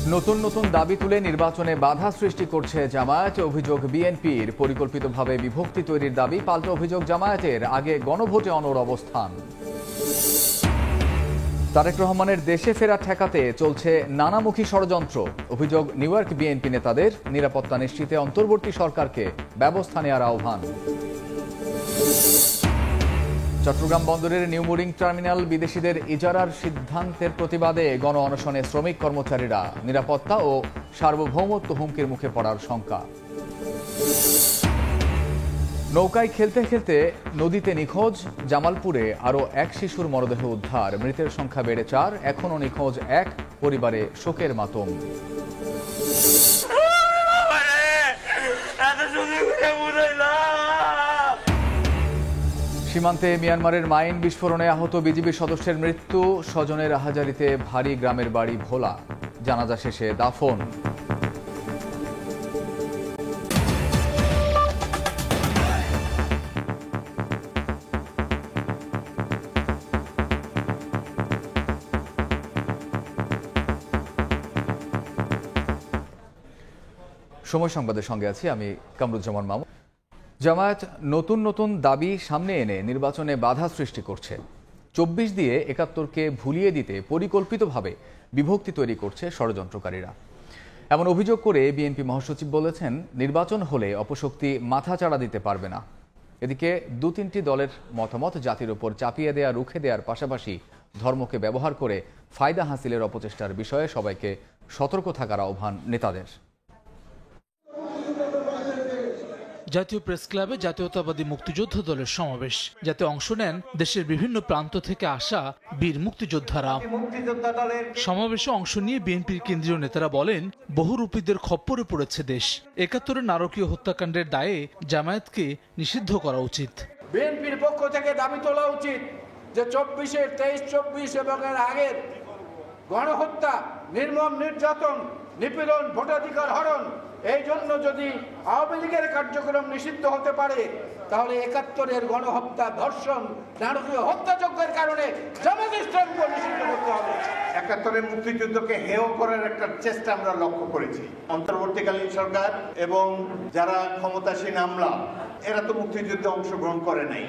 নতুন নতুন দাবি তুলে নির্বাচনে বাধা সৃষ্টি করছে জামায়াত। অভিযোগ বিএনপির পরিকল্পিতভাবে বিভক্তি তৈরির দাবি। পাল্টা অভিযোগ জামায়াতের আগে গণভোটে অনড় অবস্থান। তারেক রহমানের দেশে ফেরা ঠেকাতে চলছে নানামুখী ষড়যন্ত্র। অভিযোগ নিউ ইয়র্ক বিএনপি নেতাদের। নিরাপত্তা নিশ্চিতে অন্তর্বর্তী সরকারকে ব্যবস্থা নেওয়ার আহ্বান। চট্টগ্রাম বন্দরের নিউ মুরিং টার্মিনাল বিদেশিদের ইজারার সিদ্ধান্তের প্রতিবাদে গণ অনশনে শ্রমিক কর্মচারীরা। নিরাপত্তা ও সার্বভৌমত্ব হুমকির মুখে পড়ার শঙ্কা। নৌকায় খেলতে খেলতে নদীতে নিখোঁজ। জামালপুরে আরও এক শিশুর মরদেহ উদ্ধার। মৃতের সংখ্যা বেড়ে 4। এখনও নিখোঁজ এক। পরিবারে শোকের মাতম। সীমান্তে মিয়ানমারের মাইন বিস্ফোরণে আহত বিজিবি সদস্যের মৃত্যু। স্বজনের আহাজারিতে ভারী গ্রামের বাড়ি ভোলা। জানাজা শেষে দাফন। সময় সংবাদের সঙ্গে আছি আমি কামরুজ্জামান মামুন। জামায়াত নতুন নতুন দাবি সামনে এনে নির্বাচনে বাধা সৃষ্টি করছে। 24 দিয়ে 71কে ভুলিয়ে দিতে পরিকল্পিতভাবে বিভক্তি তৈরি করছে ষড়যন্ত্রকারীরা। এমন অভিযোগ করে বিএনপি মহাসচিব বলেছেন, নির্বাচন হলে অপশক্তি মাথাচাড়া দিতে পারবে না। এদিকে 2-3টি দলের মতামত জাতির ওপর চাপিয়ে দেয়া, রুখে দেওয়ার পাশাপাশি ধর্মকে ব্যবহার করে ফায়দা হাসিলের অপচেষ্টার বিষয়ে সবাইকে সতর্ক থাকার আহ্বান নেতাদের। জাতীয় প্রেস ক্লাবে জাতীয়তাবাদী মুক্তিযোদ্ধা দলের সমাবেশ, যাতে অংশ নেন দেশের বিভিন্ন প্রান্ত থেকে আসা বীর মুক্তিযোদ্ধারা। সমাবেশে অংশ নিয়ে বিএনপির কেন্দ্রীয় নেতারা বলেন, বহুরূপীদের খপ্পরে পড়েছে দেশ। 71-এর নারকীয় হত্যাকাণ্ডের দায়ে জামায়াতকে নিষিদ্ধ করা উচিত। বিএনপির পক্ষ থেকে দাবি তোলা উচিত যে 24-এর 23-24 এবং এর আগের গণহত্যা, নির্মম নির্যাতন, নিপীড়ন, ভোটাধিকার হরণ, এই জন্য যদি আওয়ামী লীগের কার্যক্রম নিষিদ্ধ হতে পারে, তাহলে 71-এর গণহত্যা, ধর্ষণ, নারকীয় হত্যাযজ্ঞের কারণে জামাত ইসলামকে নিষিদ্ধ করতে হবে। 71-এর মুক্তিযুদ্ধকে হেয় করার একটা চেষ্টা আমরা লক্ষ্য করেছি। অন্তর্বর্তীকালীন সরকার এবং যারা ক্ষমতাসীন আমলা, এরা তো মুক্তিযুদ্ধে অংশগ্রহণ করে নাই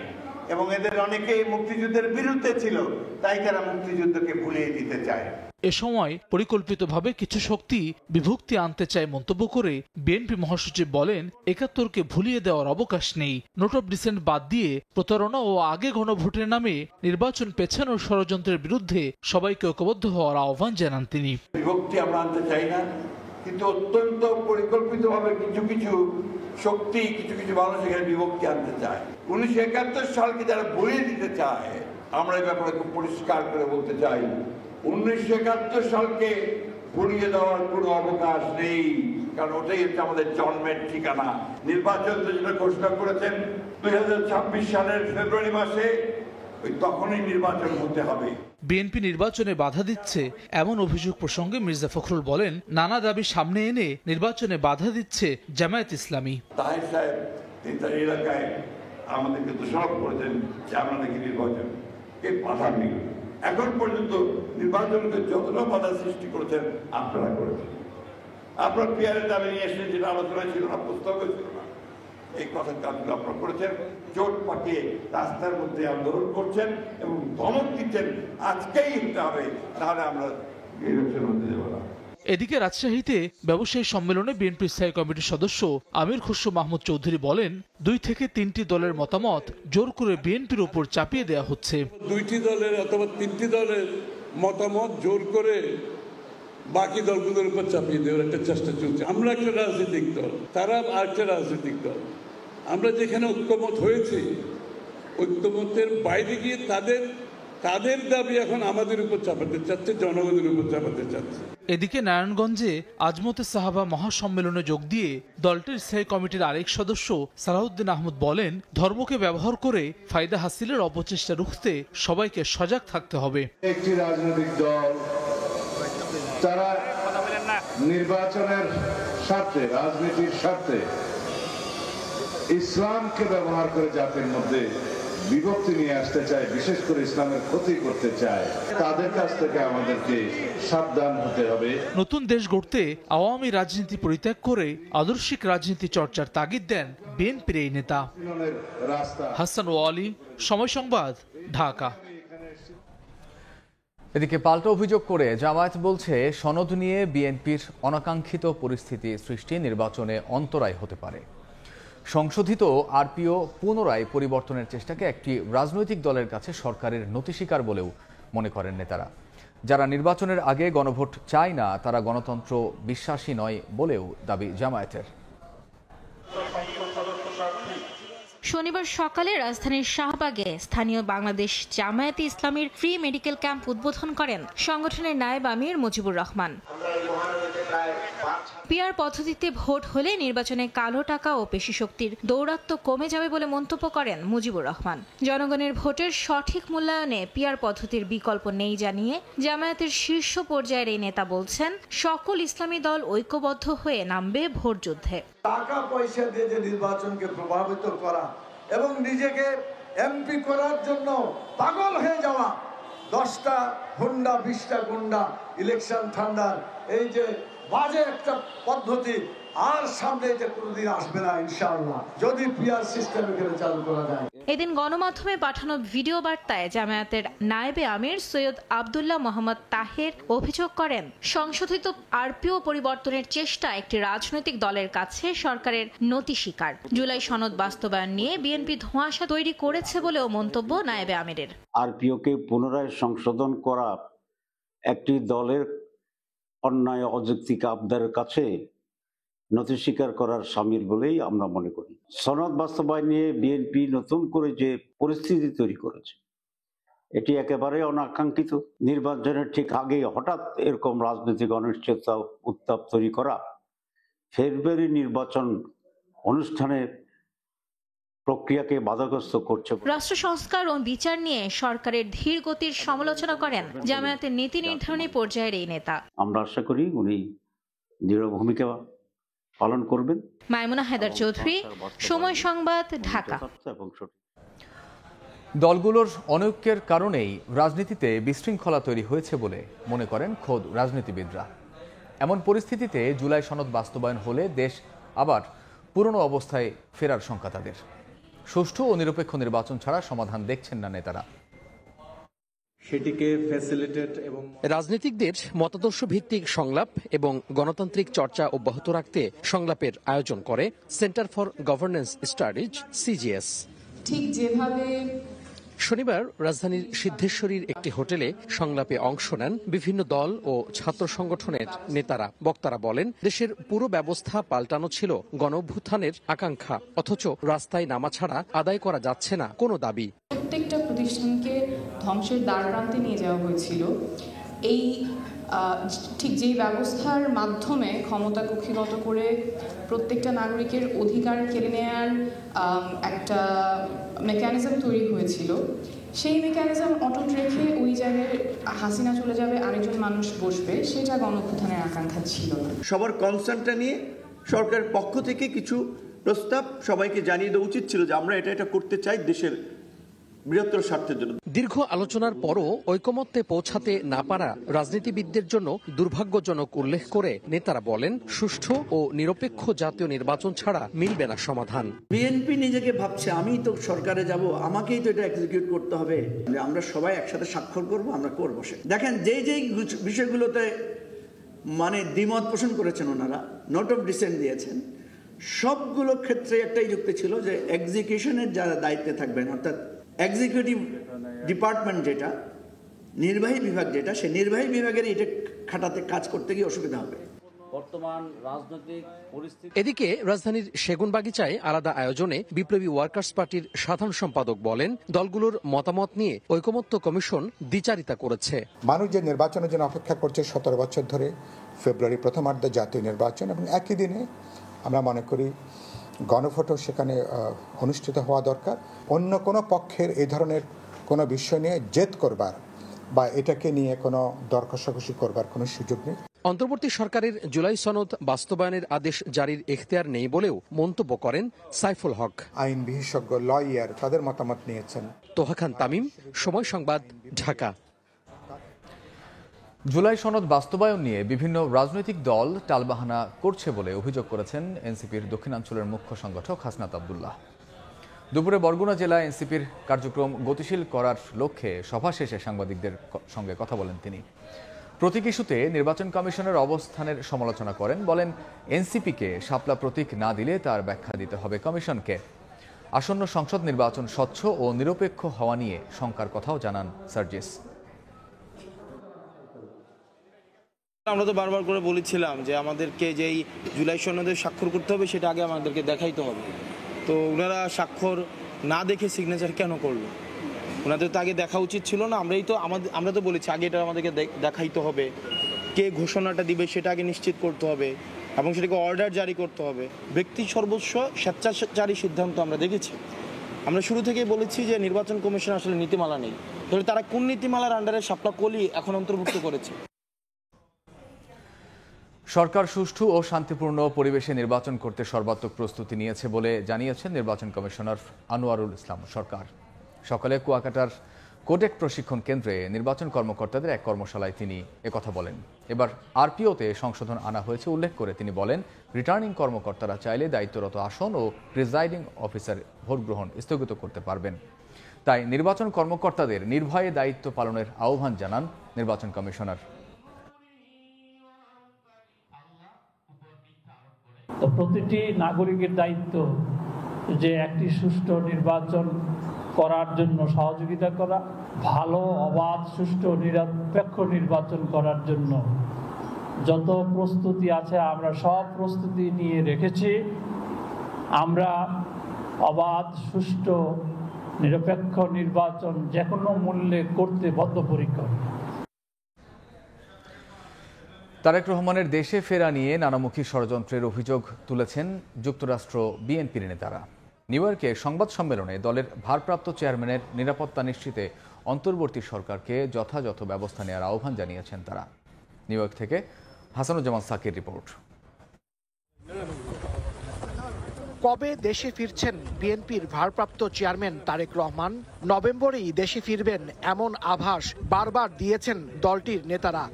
এবং এদের অনেকেই মুক্তিযুদ্ধের বিরুদ্ধে ছিল, তাই তারা মুক্তিযুদ্ধকে ভুলিয়ে দিতে চায়। এ সময় পরিকল্পিতভাবে কিছু শক্তি বিভক্তি আনতে চায় মন্তব্য করে বিএনপি মহাসচিব বলেন, 71কে ভুলিয়ে দেওয়ার অবকাশ নেই। নোট অফ ডিসেন্ট বাদ দিয়ে প্রতারণা ও আগে গণভোটের নামে নির্বাচন পেছানোর ষড়যন্ত্রের বিরুদ্ধে সবাইকে ঐক্যবদ্ধ হওয়ার আহ্বান জানান তিনি। বিভক্তি আমরা আনতে চাই না, কিন্তু অত্যন্ত পরিকল্পিতভাবে কিছু কিছু শক্তি, কিছু কিছু মানুষ এখানে বিভক্তি আনতে চায়। 1971 সালকে যারা ভুলিয়ে দিতে চায়, আমরা এই ব্যাপারে খুব পরিষ্কার করে বলতে চাই, 1971 সালকে ভুলিয়ে দেওয়ার কোনো অবকাশ নেই, কারণ ওটাই হচ্ছে আমাদের জন্মের ঠিকানা। নির্বাচন যেটা ঘোষণা করেছেন 2026 সালের ফেব্রুয়ারি মাসে, ওই তখনই নির্বাচন হতে হবে। বিএনপি নির্বাচনে বাধা দিচ্ছে এমন অভিযোগ প্রসঙ্গে মির্জা ফখরুল বলেন, নানা দাবি সামনে এনে নির্বাচনে বাধা দিচ্ছে জামায়াত ইসলামী। তাহের সাহেব তার এলাকায় আমাদেরকে দোষারোপ করেছেন যে আমরা নাকি নির্বাচন বাধা নেই। এখন পর্যন্ত নির্বাচনকে যতটা বাধা সৃষ্টি করেছেন আপনারা করেছেন। আপনার পিয়ারের দাবি নিয়ে এসে যেটা আলোচনা ছিল না, প্রস্তাব ছিল না, এই কথা কাজগুলো আপনারা করেছেন। জোট পাকিয়ে রাস্তার মধ্যে আন্দোলন করছেন এবং ধমক দিচ্ছেন আজকেই হতে হবে, তাহলে আমরা নির্বাচন হতে দেব না। এদিকে রাজশাহীতে ব্যবসায়ী সম্মেলনে বিএনপি স্থায়ী কমিটির সদস্য আমির খুসরো মাহমুদ চৌধুরী বলেন, 2 থেকে 3টি দলের মতামত জোর করে বিএনপির উপর চাপিয়ে দেওয়া হচ্ছে। 2টি দলের অথবা 3টি দলের মতামত জোর করে বাকি দলগুলোর উপর চাপিয়ে দেওয়ার একটা চেষ্টা চলছে। আমরা একটা রাজনৈতিক দল, তারা আরেকটা রাজনৈতিক দল। আমরা যেখানে ঐক্যমত হয়েছি, ঐক্যমতের বাইরে গিয়ে তাদের দাবি এখন আমাদের উপর চাপাতে চাচ্ছে, জনগণের উপর চাপাতে চাচ্ছে। এদিকে নারায়ণগঞ্জে আজমতে সাহাবা মহাসম্মেলনে যোগ দিয়ে দলটির স্থায়ী কমিটির আরেক সদস্য সালাউদ্দিন আহমদ বলেন, ধর্মকে ব্যবহার করে ফায়দা হাসিলের অপচেষ্টা রুখতে সবাইকে সজাগ থাকতে হবে। একটি রাজনৈতিক দল তারা নির্বাচনের স্বার্থে, রাজনীতির স্বার্থে ইসলামকে ব্যবহার করে জাতির মধ্যে বিভক্তি নিয়ে আসতে চায়, বিশেষ করে ইসলামের ক্ষতি করতে চায়, তাদের কাছ থেকে আমাদেরকে সাবধান হতে হবে। নতুন দেশ গড়তে আওয়ামী রাজনীতি পরিত্যাগ করে আদর্শিক রাজনীতি চর্চার তাগিদ দেন বিএনপির এই নেতা। হাসান ওয়ালি, সময় সংবাদ, ঢাকা। এদিকে পাল্টা অভিযোগ করে জামায়াত বলছে সনদ নিয়ে বিএনপির অনাকাঙ্ক্ষিত পরিস্থিতি সৃষ্টি নির্বাচনে অন্তরায় হতে পারে। সংশোধিত আরপিও পুনরায় পরিবর্তনের চেষ্টাকে একটি রাজনৈতিক দলের কাছে সরকারের নতি স্বীকার বলেও মনে করেন নেতারা। যারা নির্বাচনের আগে গণভোট চায় না তারা গণতন্ত্র বিশ্বাসী নয় বলেও দাবি জামায়াতের। শনিবার সকালে রাজধানীর শাহবাগে স্থানীয় বাংলাদেশ জামায়াতে ইসলামীর ফ্রি মেডিকেল ক্যাম্প উদ্বোধন করেন সংগঠনের নায়েব আমির মুজিবুর রহমান। পিআর পদ্ধতিতে ভোট হলে নির্বাচনে কালো টাকা ও পেশি শক্তির দৌরাত্ম্য কমে যাবে বলে মন্তব্য করেন মুজিবুর রহমান। জনগণের ভোটের সঠিক মূল্যায়নে পিআর পদ্ধতির বিকল্প নেই জানিয়ে জামায়াতের শীর্ষ পর্যায়ের এই নেতা বলছেন সকল ইসলামী দল ঐক্যবদ্ধ হয়ে নামবে ভোট যুদ্ধে। টাকা পয়সা দিয়ে যে নির্বাচনকে প্রভাবিত করা এবং নিজেকে এমপি করার জন্য পাগল হয়ে যাওয়া, 10টা হুন্ডা 20টা গুন্ডা ইলেকশন ঠান্ডার এই যে বাজে একটা পদ্ধতি আর সামনে এটা কোনোদিন আসবে না ইনশাআল্লাহ, যদি পিআর সিস্টেম এখানে চালু করা যায়। এদিন গণমাধ্যমে পাঠানো ভিডিও বার্তায় জামায়াতের নায়েবে আমির সৈয়দ আব্দুল্লাহ মোহাম্মদ তাহের অভিযোগ করেন সংশোধিত আরপিও পরিবর্তনের চেষ্টা একটি রাজনৈতিক দলের কাছে সরকারের নতি স্বীকার। জুলাই সনদ বাস্তবায়ন নিয়ে বিএনপি ধোঁয়াশা তৈরি করেছে বলেও মন্তব্য নায়েবে আমিরের। আরপিওকে পুনরায় সংশোধন করা একটি দলের অন্যায় অযৌক্তিক আবদারের কাছে নথি স্বীকার করার শামিল বলেই আমরা মনে করি। সনদ বাস্তবায়ন নিয়ে বিএনপি নতুন করে যে পরিস্থিতি তৈরি করেছে এটি একেবারে অনাকাঙ্ক্ষিত। নির্বাচনের ঠিক আগে হঠাৎ এরকম রাজনৈতিক অনিশ্চয়তা উত্তাপ তৈরি করা ফেব্রুয়ারি নির্বাচন অনুষ্ঠানের প্রক্রিয়াকে বাধাগ্রস্ত করছে। রাষ্ট্র সংস্কার ও বিচার নিয়ে সরকারের ধীর গতির সমালোচনা করেন জামায়াতের নীতি নির্ধারণী পর্যায়ের এই নেতা। আমরা আশা করি উনি দৃঢ় ভূমিকা পালন করবেন। মাইমুনা হায়দার চৌধুরী, সময় সংবাদ, ঢাকা। দলগুলোর অনৈক্যের কারণেই রাজনীতিতে বিশৃঙ্খলা তৈরি হয়েছে বলে মনে করেন খোদ রাজনীতিবিদরা। এমন পরিস্থিতিতে জুলাই সনদ বাস্তবায়ন হলে দেশ আবার পুরনো অবস্থায় ফেরার শঙ্কা তাদের। সুষ্ঠু ও নিরপেক্ষ নির্বাচন ছাড়া সমাধান দেখছেন না নেতারা। সেটিকে ফ্যাসিলিটেট এবং রাজনীতিকদের মতাদর্শ ভিত্তিক সংলাপ এবং গণতান্ত্রিক চর্চা অব্যাহত রাখতে সংলাপের আয়োজন করে centre for governance studies CGS. ঠিক যেভাবে শনিবার রাজধানীর সিদ্ধেশ্বরীর একটি হোটেলে সংলাপে অংশ নেন বিভিন্ন দল ও ছাত্র সংগঠনের নেতারা। বক্তারা বলেন দেশের পুরো ব্যবস্থা পাল্টানো ছিল গণঅভ্যুত্থানের আকাঙ্ক্ষা, অথচ রাস্তায় নামা ছাড়া আদায় করা যাচ্ছে না কোনো দাবি। প্রত্যেকটা প্রতিষ্ঠানকে ধ্বংসের দ্বারপ্রান্তে নিয়ে যাওয়া হয়েছিল। এই ঠিক যেই ব্যবস্থার মাধ্যমে ক্ষমতা কক্ষিগত করে প্রত্যেকটা নাগরিকের অধিকার কেড়ে নেওয়ার একটা মেকানিজম তৈরি হয়েছিল, সেই মেকানিজম অটুট রেখে ওই জায়গায় হাসিনা চলে যাবে, আরেকজন মানুষ বসবে, সেটা গণঅভ্যুত্থানের আকাঙ্ক্ষা ছিল না। সবার কনসার্নটা নিয়ে সরকারের পক্ষ থেকে কিছু প্রস্তাব সবাইকে জানিয়ে দেওয়া উচিত ছিল যে আমরা এটা করতে চাই দেশের বৃহত্তর স্বার্থের জন্য। দীর্ঘ আলোচনার পরও ঐকমত্যে পৌঁছাতে না পারা রাজনীতিবিদদের জন্য দুর্ভাগ্যজনক উল্লেখ করে নেতারা বলেন সুষ্ঠু ও নিরপেক্ষ জাতীয় নির্বাচন ছাড়া মিলবে না সমাধান। বিএনপি নিজেকে ভাবছে আমি তো সরকারে যাব, আমাকেই তো এটা এক্সিকিউট করতে হবে, আমরা সবাই একসাথে স্বাক্ষর করব, আমরা করব। দেখেন যেই বিষয়গুলোতে মানে দ্বিমত পোষণ করেছেন ওনারা, নোট অফ ডিসেন্ট দিয়েছেন, সবগুলো ক্ষেত্রে একটাই যুক্তি ছিল যে এক্সিকিউশনের যারা দায়িত্বে থাকবেন, অর্থাৎ এক্সিকিউটিভ ডিপার্টমেন্ট যেটা, নির্বাহী বিভাগ যেটা, সেই নির্বাহী বিভাগের এটা খাটাতে কাজ করতে গিয়ে অসুবিধা হবে। বর্তমান রাজনৈতিক পরিস্থিতি। এদিকে রাজধানীর সেগুনবাগিচায় আলাদা আয়োজনে বিপ্লবী ওয়ার্কার্স পার্টির সাধারণ সম্পাদক বলেন দলগুলোর মতামত নিয়ে ঐকমত্য কমিশন দ্বিচারিতা করেছে। মানুষ যে নির্বাচনের জন্য অপেক্ষা করছে 17 বছর ধরে, ফেব্রুয়ারি প্রথমার্ধে জাতীয় নির্বাচন, এবং একই দিনে আমরা মনে করি গণভোটও সেখানে অনুষ্ঠিত হওয়া দরকার। অন্য কোনো পক্ষের এই ধরনের কোনো বিষয় নিয়ে জেদ করবার বা এটাকে নিয়ে কোনো দর কষাকষি করবার কোনো সুযোগ নেই। অন্তর্বর্তী সরকারের জুলাই সনদ বাস্তবায়নের আদেশ জারির এখতিয়ার নেই বলেও মন্তব্য করেন সাইফুল হক। আইন বিশেষজ্ঞ, লয়ার তাদের মতামত নিয়েছেন। তোহা খান তামিম, সময় সংবাদ, ঢাকা। জুলাই সনদ বাস্তবায়ন নিয়ে বিভিন্ন রাজনৈতিক দল টালবাহানা করছে বলে অভিযোগ করেছেন এনসিপির দক্ষিণাঞ্চলের মুখ্য সংগঠক হাসনাত আব্দুল্লাহ। দুপুরে বরগুনা জেলায় এনসিপির কার্যক্রম গতিশীল করার লক্ষ্যে সভা শেষে সাংবাদিকদের সঙ্গে কথা বলেন তিনি। প্রতীক ইস্যুতে নির্বাচন কমিশনের অবস্থানের সমালোচনা করেন, বলেন এনসিপিকে শাপলা প্রতীক না দিলে তার ব্যাখ্যা দিতে হবে কমিশনকে। আসন্ন সংসদ নির্বাচন স্বচ্ছ ও নিরপেক্ষ হওয়া নিয়ে শঙ্কার কথাও জানান সার্জিস। আমরা তো বারবার করে বলেছিলাম যে আমাদেরকে যেই জুলাই সনদে স্বাক্ষর করতে হবে সেটা আগে আমাদেরকে দেখাইতে হবে। তো ওনারা স্বাক্ষর না দেখে সিগনেচার কেন করলো? ওনাদের তো আগে দেখা উচিত ছিল না? আমরা তো বলেছি আগে এটা আমাদেরকে দেখাইতে হবে, কে ঘোষণাটা দিবে সেটা আগে নিশ্চিত করতে হবে এবং সেটাকে অর্ডার জারি করতে হবে। ব্যক্তি সর্বস্ব স্বেচ্ছাচারী সিদ্ধান্ত আমরা দেখেছি। আমরা শুরু থেকেই বলেছি যে নির্বাচন কমিশন আসলে নীতিমালা নেই, তাহলে তারা কোন নীতিমালার আন্ডারে শাপলা কলি এখন অন্তর্ভুক্ত করেছে? সরকার সুষ্ঠু ও শান্তিপূর্ণ পরিবেশে নির্বাচন করতে সর্বাত্মক প্রস্তুতি নিয়েছে বলে জানিয়েছেন নির্বাচন কমিশনার আনোয়ারুল ইসলাম সরকার। সকালে কুয়াকাটার কোডেক প্রশিক্ষণ কেন্দ্রে নির্বাচন কর্মকর্তাদের এক কর্মশালায় তিনি একথা বলেন। এবার আরপিওতে সংশোধন আনা হয়েছে উল্লেখ করে তিনি বলেন, রিটার্নিং কর্মকর্তারা চাইলে দায়িত্বরত আসন ও প্রিজাইডিং অফিসার ভোট গ্রহণ স্থগিত করতে পারবেন। তাই নির্বাচন কর্মকর্তাদের নির্ভয়ে দায়িত্ব পালনের আহ্বান জানান নির্বাচন কমিশনার। তো প্রতিটি নাগরিকের দায়িত্ব যে একটি সুষ্ঠু নির্বাচন করার জন্য সহযোগিতা করা, ভালো অবাধ সুষ্ঠু নিরপেক্ষ নির্বাচন করার জন্য যত প্রস্তুতি আছে আমরা সব প্রস্তুতি নিয়ে রেখেছি। আমরা অবাধ সুষ্ঠু নিরপেক্ষ নির্বাচন যে কোনো মূল্যে করতে বদ্ধপরিকর। তারেক রহমানের দেশে ফেরা নিয়ে নানামুখী ষড়যন্ত্রের অভিযোগ তুলেছেন যুক্তরাষ্ট্র বিএনপির নেতারা। নিউ ইয়র্কে সংবাদ সম্মেলনে দলের ভারপ্রাপ্ত চেয়ারম্যানের নিরাপত্তা নিশ্চিতে অন্তর্বর্তী সরকারকে যথাযথ ব্যবস্থা নেওয়ার আহ্বান জানিয়েছেন তারা। নিউ ইয়র্ক থেকে হাসানুজ্জামান সাকির রিপোর্ট। কবে দেশে ফিরছেন বিএনপির ভারপ্রাপ্ত চেয়ারম্যান তারেক রহমান? নভেম্বরেই দেশে ফিরবেন এমন আভাস বারবার দিয়েছেন দলটির নেতারা।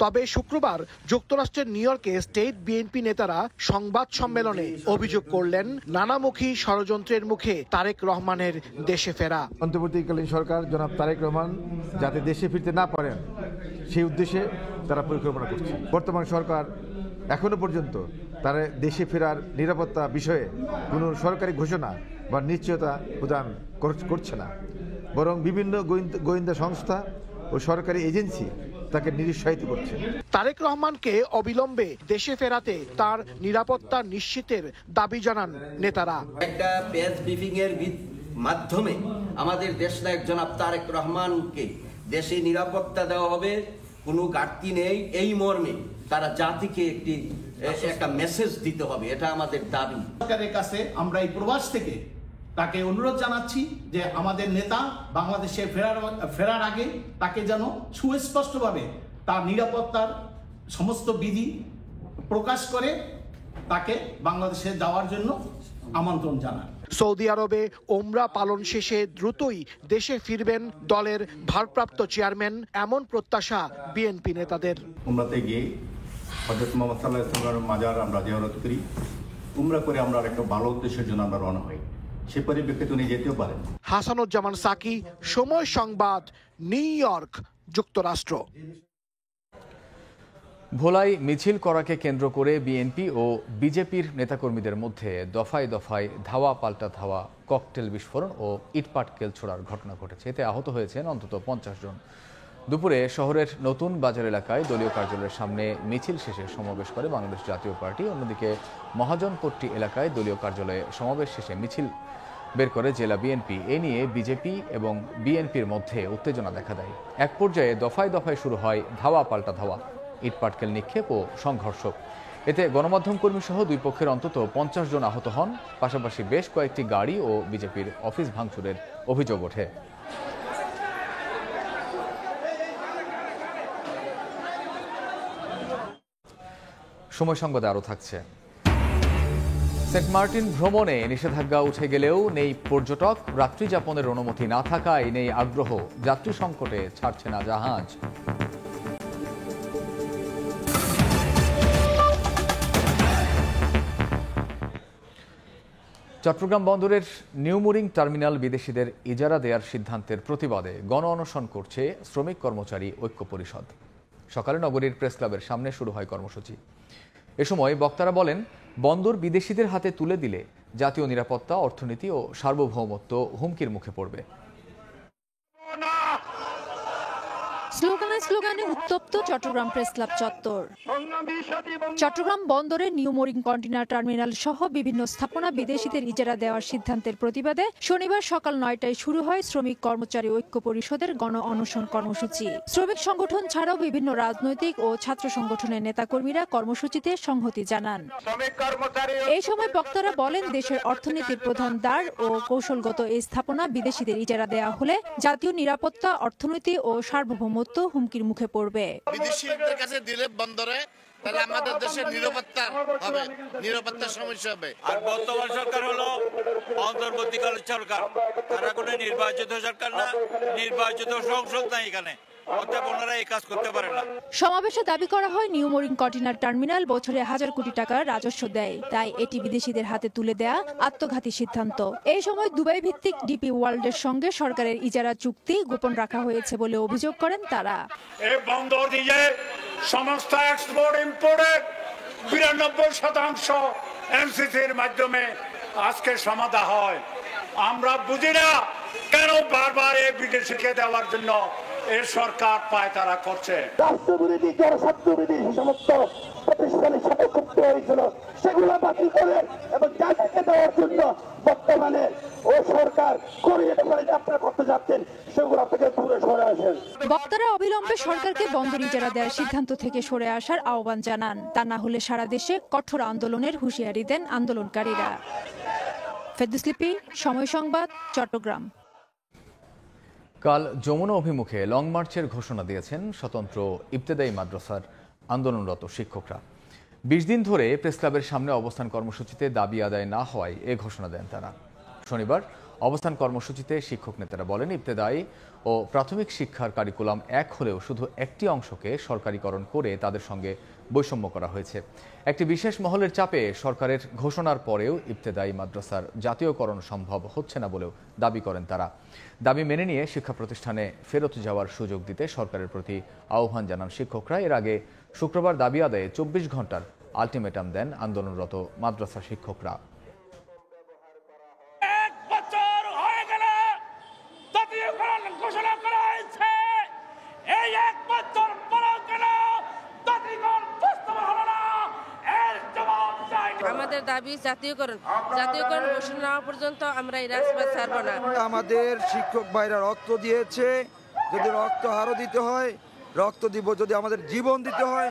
তবে শুক্রবার যুক্তরাষ্ট্রের নিউ ইয়র্কে স্টেট বিএনপি নেতারা সংবাদ সম্মেলনে অভিযোগ করলেন নানামুখী ষড়যন্ত্রের মুখে তারেক রহমানের দেশে ফেরা। অন্তর্বর্তীকালীন সরকার জনাব তারেক রহমান যাতে দেশে ফিরতে না পারেন সেই উদ্দেশ্যে তারা পরিকল্পনা করছে। বর্তমান সরকার এখনো পর্যন্ত তারা দেশে ফেরার নিরাপত্তা বিষয়ে কোনো সরকারি ঘোষণা বা নিশ্চয়তা প্রদান করছে না, বরং বিভিন্ন গোয়েন্দা সংস্থা ও সরকারি এজেন্সি তাকে নিরুৎসাহিত করছে। তারেক রহমানকে অবিলম্বে দেশে ফেরাতে তার নিরাপত্তা নিশ্চিতের দাবি জানান নেতারা। একটা প্রেস ব্রিফিং এর মাধ্যমে আমাদের দেশনায়ক জনাব তারেক রহমানকে দেশে নিরাপত্তা দেওয়া হবে, কোনো ঘাটতি নেই এই মর্মে তারা জাতিকে একটা মেসেজ দিতে হবে, এটা আমাদের দাবি। সরকারের কাছে আমরা এই প্রবাস থেকে তাকে অনুরোধ জানাচ্ছি যে আমাদের নেতা বাংলাদেশে ফেরার আগে তাকে যেন সুস্পষ্টভাবে তার নিরাপত্তার সমস্ত বিধি প্রকাশ করে তাকে বাংলাদেশে যাওয়ার জন্য আমন্ত্রণ জানান। সৌদি আরবে ওমরা পালন শেষে দ্রুতই দেশে ফিরবেন দলের ভারপ্রাপ্ত চেয়ারম্যান, এমন প্রত্যাশা বিএনপি নেতাদের। উমরাতে গিয়ে হযরত মুহাম্মদ সাল্লাল্লাহু আলাইহি ওয়াসাল্লামের মাজার আমরা জিয়ারত করি, উমরা করে আমরা একটা ভালো উদ্দেশ্যের জন্য আমরা রওনা হই, সে পরিপ্রেক্ষিতে উনি যেতেও পারেন। হাসানুজ্জামান সাকি, সময় সংবাদ, নিউ ইয়র্ক, যুক্তরাষ্ট্র। ভোলায় মিছিল করাকে কেন্দ্র করে বিএনপি ও বিজেপির নেতাকর্মীদের মধ্যে দফায় দফায় ধাওয়া পাল্টা ধাওয়া, ককটেল বিস্ফোরণ ও ইটপাটকেল ছোড়ার ঘটনা ঘটেছে। এতে আহত হয়েছেন অন্তত 50 জন। দুপুরে শহরের নতুন বাজার এলাকায় দলীয় কার্যালয়ের সামনে মিছিল শেষে সমাবেশ করে বাংলাদেশ জাতীয় পার্টি। অন্যদিকে মহাজনপট্টি এলাকায় দলীয় কার্যালয়ে সমাবেশ শেষে মিছিল বের করে জেলা বিএনপি। এ নিয়ে বিজেপি এবং বিএনপির মধ্যে উত্তেজনা দেখা দেয়। এক পর্যায়ে দফায় দফায় শুরু হয় ধাওয়া পাল্টা ধাওয়া, ইটপাটকেল নিক্ষেপ ও সংঘর্ষ। এতে গণমাধ্যম কর্মী সহ দুই পক্ষের অন্তত 50 জন আহত হন। পাশাপাশি বেশ কয়েকটি গাড়ি ও বিজেপির অফিস ভাঙচুরের অভিযোগ ওঠে। সময় সংবাদে আরও থাকছে। সেন্ট মার্টিন ভ্রমণে নিষেধাজ্ঞা উঠে গেলেও নেই পর্যটক, রাত্রি যাপনের অনুমতি না থাকায় নেই আগ্রহ, যাত্রী সংকটে ছাড়ছে না জাহাজ। চট্টগ্রাম বন্দরের নিউমুরিং টার্মিনাল বিদেশিদের ইজারা দেওয়ার সিদ্ধান্তের প্রতিবাদে গণ অনশন করছে শ্রমিক কর্মচারী ঐক্য পরিষদ। সকালে নগরীর প্রেস ক্লাবের সামনে শুরু হয় কর্মসূচি। এ সময় বক্তারা বলেন, বন্দর বিদেশিদের হাতে তুলে দিলে জাতীয় নিরাপত্তা, অর্থনীতি ও সার্বভৌমত্ব হুমকির মুখে পড়বে। স্লোগানে উত্তপ্ত চট্টগ্রাম প্রেস ক্লাব চত্বর। চট্টগ্রাম বন্দরের নিউমোরিং কন্টেইনার টার্মিনাল সহ বিভিন্ন স্থাপনা বিদেশিদের ইজারা দেওয়ার সিদ্ধান্তের প্রতিবাদে শনিবার সকাল ৯টায় শুরু হয় শ্রমিক কর্মচারী ঐক্য পরিষদের গণ অনশন কর্মসূচি। শ্রমিক সংগঠন ছাড়াও বিভিন্ন রাজনৈতিক ও ছাত্র সংগঠনের নেতাকর্মীরা কর্মসূচিতে সংহতি জানান। এই সময় বক্তারা বলেন, দেশের অর্থনীতির প্রধান দ্বার ও কৌশলগত এই স্থাপনা বিদেশিদের ইজারা দেওয়া হলে জাতীয় নিরাপত্তা, অর্থনীতি ও সার্বভৌমত্ব হুমকির মুখে পড়বে। বিদেশিদের কাছে দিলে বন্দরে তাহলে আমাদের দেশের নিরাপত্তা হবে, নিরাপত্তার সমস্যা হবে। আর বর্তমান সরকার হলো অন্তর্বর্তীকালীন সরকার, তারা কোনো নির্বাচিত সরকার না, নির্বাচিত সংসদ নাই এখানে। সমাবেশে দাবি করা হয়, নিউমোরিং কন্টেইনার টার্মিনাল বছরে হাজার কোটি টাকার রাজস্ব দেয়, তাই এটি বিদেশিদের হাতে তুলে দেয়া আত্মঘাতী সিদ্ধান্ত। এই সময় দুবাই ভিত্তিক ডিপি ওয়ার্ল্ডের সঙ্গে সরকারের ইজারা চুক্তি গোপন রাখা হয়েছে বলে অভিযোগ করেন তারা। এই বন্দর দিয়ে সমস্ত এক্সপোর্ট ইম্পোর্টের 92% এমসিসির মাধ্যমে আজকে সমাধা হয়। আমরা বুঝি না কেন বারবার এই বিদেশিকে দেওয়ার জন্য এই সরকার পায়তারা করছে। রাষ্ট্রবিরোধী জনস্বার্থবিরোধী সমস্ত প্রতিষ্ঠানের সাথে যুক্ত হয়েছিল সেগুলো বাতিল করে এবং জাতিকে দেওয়ার জন্য বর্তমানে ও সরকার করে যেতে পারে আপনারা করতে যাচ্ছেন সেগুলো থেকে দূরে সরে আসেন। বক্তারা অবিলম্বে সরকারকে বন্দর ইজারা দেওয়ার সিদ্ধান্ত থেকে সরে আসার আহ্বান জানান। তা না হলে সারা দেশে কঠোর আন্দোলনের হুঁশিয়ারি দেন আন্দোলনকারীরা। ফেরদৌস লিপি, সময় সংবাদ, চট্টগ্রাম। কাল যমুনা অভিমুখে লং মার্চের ঘোষণা দিয়েছেন স্বতন্ত্র ইবতেদায়ী মাদ্রাসার আন্দোলনরত শিক্ষকরা। ২০ দিন ধরে প্রেস ক্লাবের সামনে অবস্থান কর্মসূচিতে দাবি আদায় না হওয়ায় এ ঘোষণা দেন তারা। শনিবার অবস্থান কর্মসূচিতে শিক্ষক নেতারা বলেন, ইবতেদায়ী ও প্রাথমিক শিক্ষার কারিকুলাম এক হলেও শুধু একটি অংশকে সরকারিকরণ করে তাদের সঙ্গে বৈষম্য করা হয়েছে। একটি বিশেষ মহলের চাপে সরকারের ঘোষণার পরেও ইবতেদায়ী মাদ্রাসার জাতীয়করণ সম্ভব হচ্ছে না বলেও দাবি করেন তারা। দাবি মেনে নিয়ে শিক্ষা প্রতিষ্ঠানে ফেরত যাওয়ার সুযোগ দিতে সরকারের প্রতি আহ্বান জানান শিক্ষকরা। এর আগে শুক্রবার দাবি আদায়ে ২৪ ঘন্টার আলটিমেটাম দেন আন্দোলনরত মাদ্রাসা শিক্ষকরা। আমাদের দাবি জাতীয়করণ ঘোষণা হওয়া পর্যন্ত আমরা এই রাজপথ ছাড়ব না। আমাদের শিক্ষক ভাইরা রক্ত দিয়েছে, যদি রক্ত আরো দিতে হয় রক্ত দিব, যদি আমাদের জীবন দিতে হয়